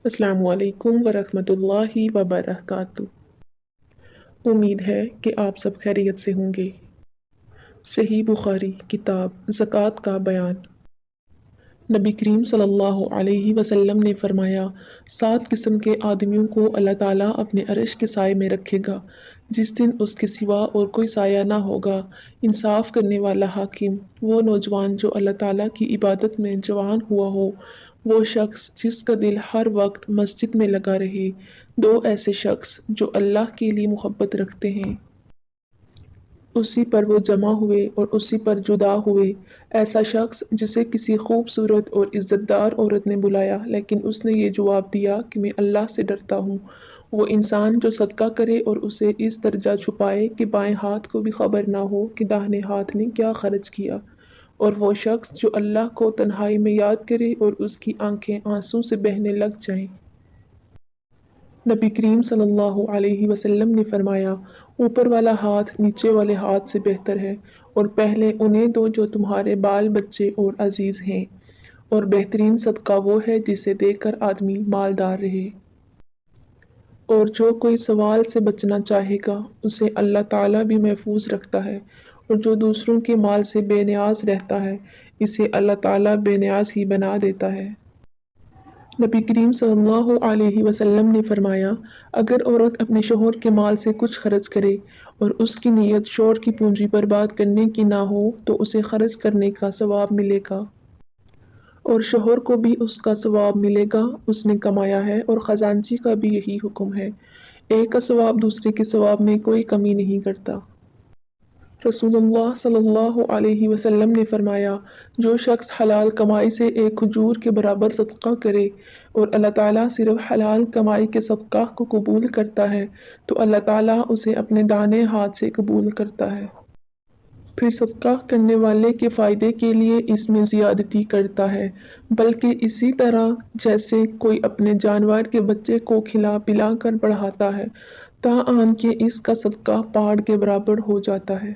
السلام علیکم ورحمۃ اللہ وبرکاتہ۔ امید ہے کہ آپ سب خیریت سے ہوں گے۔ صحیح بخاری کتاب زکوٰۃ کا بیان۔ نبی کریم صلی اللہ علیہ وسلم نے فرمایا، 7 قسم کے آدمیوں کو اللہ تعالیٰ اپنے عرش کے سائے میں رکھے گا جس دن اس کے سوا اور کوئی سایہ نہ ہوگا۔ انصاف کرنے والا حاکم، وہ نوجوان جو اللہ تعالیٰ کی عبادت میں جوان ہوا ہو، وہ شخص جس کا دل ہر وقت مسجد میں لگا رہے، 2 ایسے شخص جو اللہ کے لیے محبت رکھتے ہیں، اسی پر وہ جمع ہوئے اور اسی پر جدا ہوئے۔ ایسا شخص جسے کسی خوبصورت اور عزت دار عورت نے بلایا لیکن اس نے یہ جواب دیا کہ میں اللہ سے ڈرتا ہوں۔ وہ انسان جو صدقہ کرے اور اسے اس درجہ چھپائے کہ بائیں ہاتھ کو بھی خبر نہ ہو کہ داہنے ہاتھ نے کیا خرچ کیا، اور وہ شخص جو اللہ کو تنہائی میں یاد کرے اور اس کی آنکھیں آنسوں سے بہنے لگ جائیں۔ نبی کریم صلی اللہ علیہ وسلم نے فرمایا، اوپر والا ہاتھ نیچے والے ہاتھ سے بہتر ہے، اور پہلے انہیں دو جو تمہارے بال بچے اور عزیز ہیں، اور بہترین صدقہ وہ ہے جسے دے کر آدمی مالدار رہے۔ اور جو کوئی سوال سے بچنا چاہے گا اسے اللہ تعالیٰ بھی محفوظ رکھتا ہے، اور جو دوسروں کے مال سے بے نیاز رہتا ہے اسے اللہ تعالیٰ بے نیاز ہی بنا دیتا ہے۔ نبی کریم صلی اللہ علیہ وسلم نے فرمایا، اگر عورت اپنے شوہر کے مال سے کچھ خرچ کرے اور اس کی نیت شوہر کی پونجی برباد کرنے کی نہ ہو تو اسے خرچ کرنے کا ثواب ملے گا، اور شوہر کو بھی اس کا ثواب ملے گا، اس نے کمایا ہے، اور خزانچی کا بھی یہی حکم ہے، ایک کا ثواب دوسرے کے ثواب میں کوئی کمی نہیں کرتا۔ رسول اللہ صلی اللہ علیہ وسلم نے فرمایا، جو شخص حلال کمائی سے ایک کھجور کے برابر صدقہ کرے اور اللہ تعالیٰ صرف حلال کمائی کے صدقہ کو قبول کرتا ہے تو اللہ تعالیٰ اسے اپنے دانے ہاتھ سے قبول کرتا ہے، پھر صدقہ کرنے والے کے فائدے کے لیے اس میں زیادتی کرتا ہے، بلکہ اسی طرح جیسے کوئی اپنے جانور کے بچے کو کھلا پلا کر بڑھاتا ہے، تا آن کہ اس کا صدقہ پہاڑ کے برابر ہو جاتا ہے۔